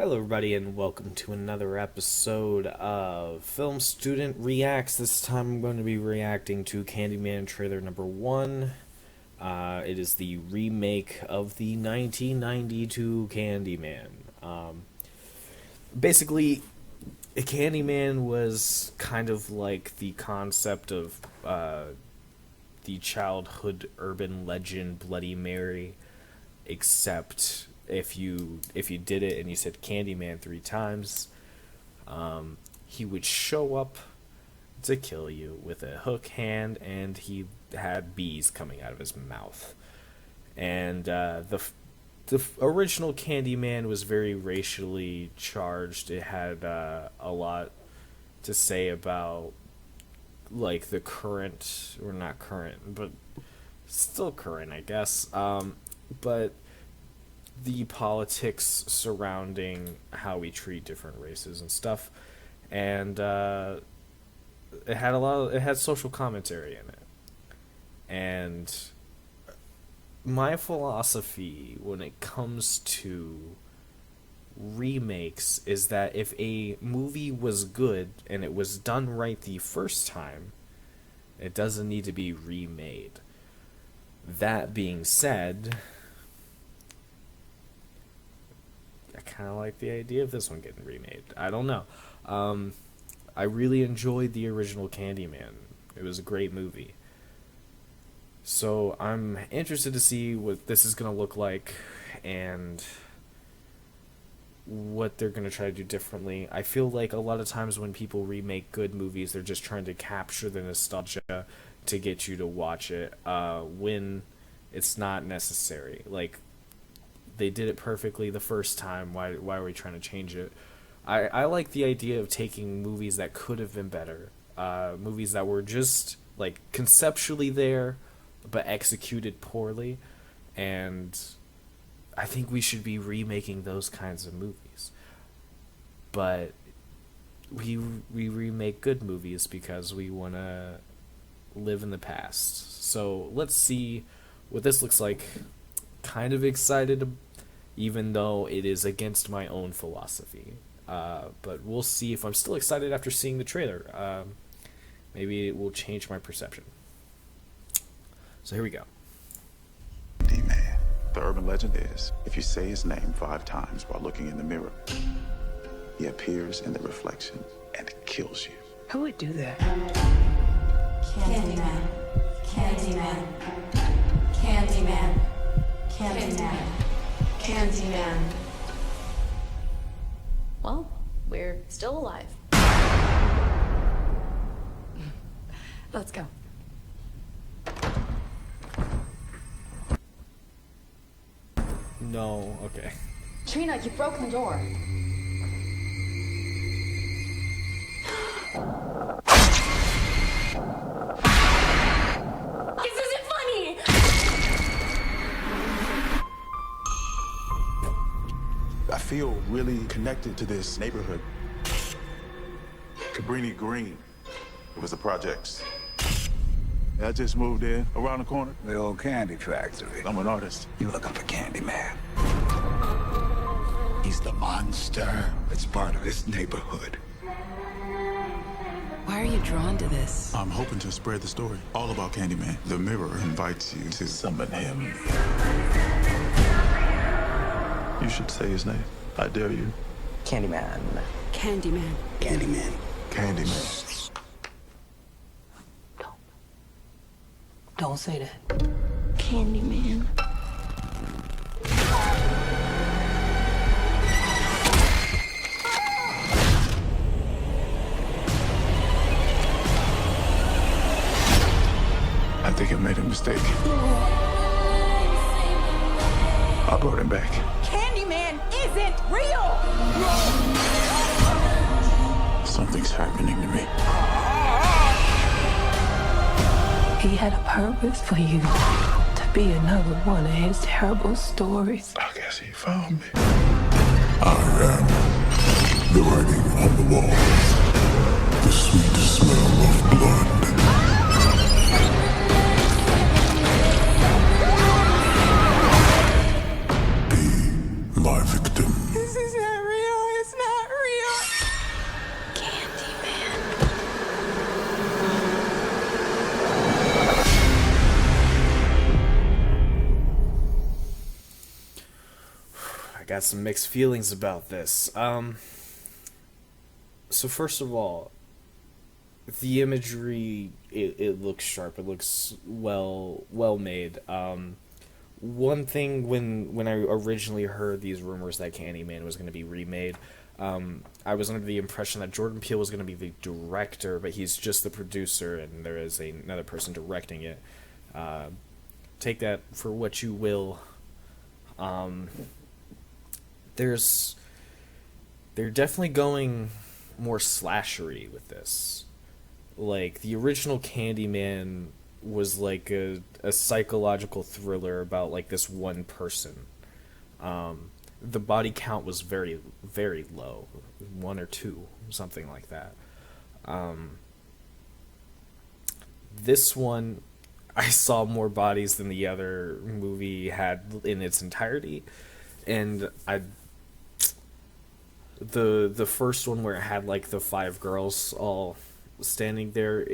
Hello, everybody, and welcome to another episode of Film Student Reacts. This time I'm going to be reacting to Candyman trailer number 1. It is the remake of the 1992 Candyman. Basically, Candyman was kind of like the concept of the childhood urban legend Bloody Mary, except if you did it and you said Candyman 3 times, he would show up to kill you with a hook hand, and he had bees coming out of his mouth. And the original Candyman was very racially charged. It had a lot to say about like the current, or not current, but still current, I guess. But the politics surrounding how we treat different races and stuff, and it had social commentary in it. And my philosophy when it comes to remakes is that if a movie was good and it was done right the first time, it doesn't need to be remade. That being said, I kind of like the idea of this one getting remade. I don't know. I really enjoyed the original Candyman. It was a great movie. So I'm interested to see what this is going to look like and what they're going to try to do differently. I feel like a lot of times when people remake good movies, they're just trying to capture the nostalgia to get you to watch it when it's not necessary. Like, they did it perfectly the first time. Why are we trying to change it? I like the idea of taking movies that could have been better, movies that were just like conceptually there but executed poorly, and I think we should be remaking those kinds of movies. But we remake good movies because we want to live in the past. So let's see what this looks like. Kind of excited, even though it is against my own philosophy. But we'll see if I'm still excited after seeing the trailer. Maybe it will change my perception. So here we go. Candyman. The urban legend is, if you say his name 5 times while looking in the mirror, he appears in the reflection and kills you. Who would do that? Candyman. Candyman. Candyman. Candyman. Candyman. Well, we're still alive. Let's go. No, okay. Trina, you've broken the door. This isn't funny! I feel really connected to this neighborhood. Cabrini Green. It was the projects. I just moved in around the corner. The old candy factory. I'm an artist. You looking for Candyman? He's the monster that's part of this neighborhood. Why are you drawn to this? I'm hoping to spread the story all about Candyman. The mirror invites you to summon him. You should say his name. I dare you. Candyman. Candyman. Candyman. Candyman. Don't say that. Candyman. I think I made a mistake. I brought him back. Candyman isn't real! Something's happening to me. He had a purpose for you to be another one of his terrible stories. I guess he found me. I am the writing on the wall. The sweet smell of blood. Be my victim. This is not real. got some mixed feelings about this. So first of all, the imagery, it looks sharp. It looks well made. One thing when I originally heard these rumors that Candyman was going to be remade, I was under the impression that Jordan Peele was going to be the director, but he's just the producer, and there is another person directing it. Take that for what you will. They're definitely going more slashery with this. Like, the original Candyman was like a psychological thriller about like this one person. The body count was very, very low, 1 or 2, something like that. This one, I saw more bodies than the other movie had in its entirety, and the first one where it had like the 5 girls all standing there,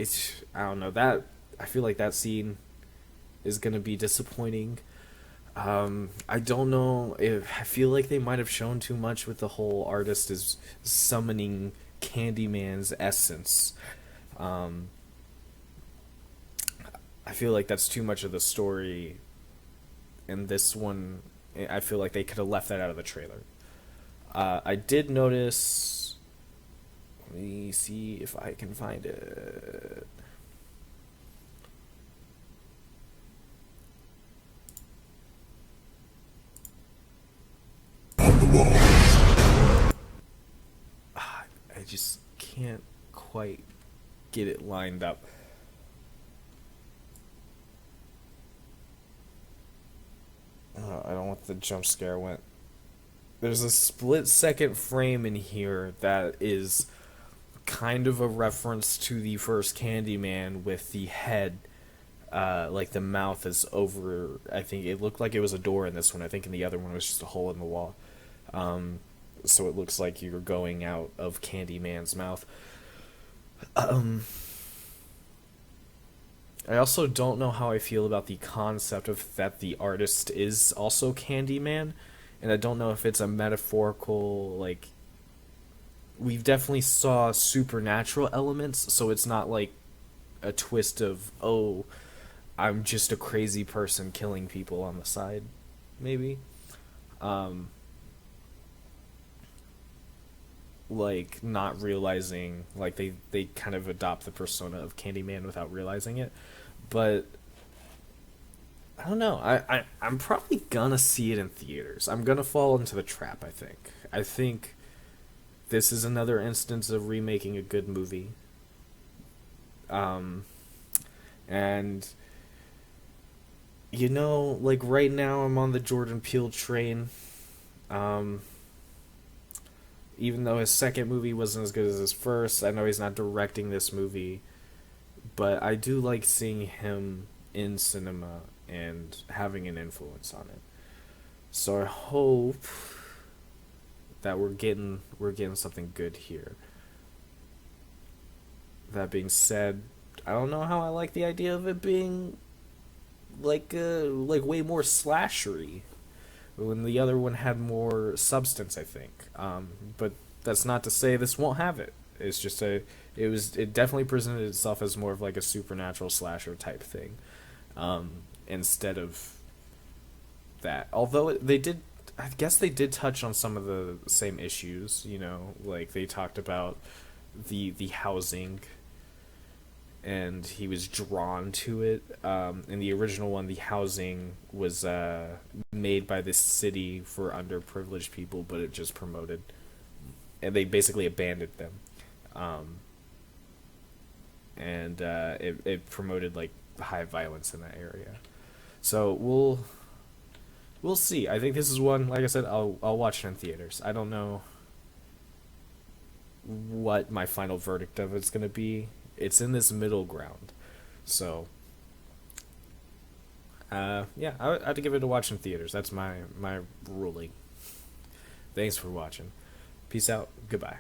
I don't know, that I feel like that scene is gonna be disappointing. I don't know I feel like they might have shown too much with the whole artist is summoning Candyman's essence. I feel like that's too much of the story, and this one, I feel like they could have left that out of the trailer. I did notice. Let me see if I can find it. I just can't quite get it lined up. I don't want the jump scare went. There's a split-second frame in here that is kind of a reference to the first Candyman with the head, like the mouth is over. I think it looked like it was a door in this one. I think in the other one it was just a hole in the wall. So it looks like you're going out of Candyman's mouth. I also don't know how I feel about the concept of that the artist is also Candyman, and I don't know if it's a metaphorical, like, we've definitely saw supernatural elements, so it's not like a twist of, oh, I'm just a crazy person killing people on the side, maybe. Like, not realizing, like, they kind of adopt the persona of Candyman without realizing it. But I don't know. I'm probably gonna see it in theaters. I'm gonna fall into the trap, I think. I think this is another instance of remaking a good movie. And you know, like, right now I'm on the Jordan Peele train. Even though his second movie wasn't as good as his first, I know he's not directing this movie, but I do like seeing him in cinema and having an influence on it. So I hope that we're getting something good here. That being said, I don't know how I like the idea of it being like way more slashery, when the other one had more substance, I think. But that's not to say this won't have it. It's just it definitely presented itself as more of like a supernatural slasher type thing, instead of that. Although I guess they did touch on some of the same issues. You know, like they talked about the housing, and he was drawn to it. In the original one, the housing was made by this city for underprivileged people, but it just promoted, and they basically abandoned them. And it promoted like high violence in that area. So we'll see. I think this is one, like I said, I'll watch it in theaters. I don't know what my final verdict of it's gonna be. It's in this middle ground. So yeah, I had to give it a watch in theaters. That's my ruling. Thanks for watching. Peace out. Goodbye.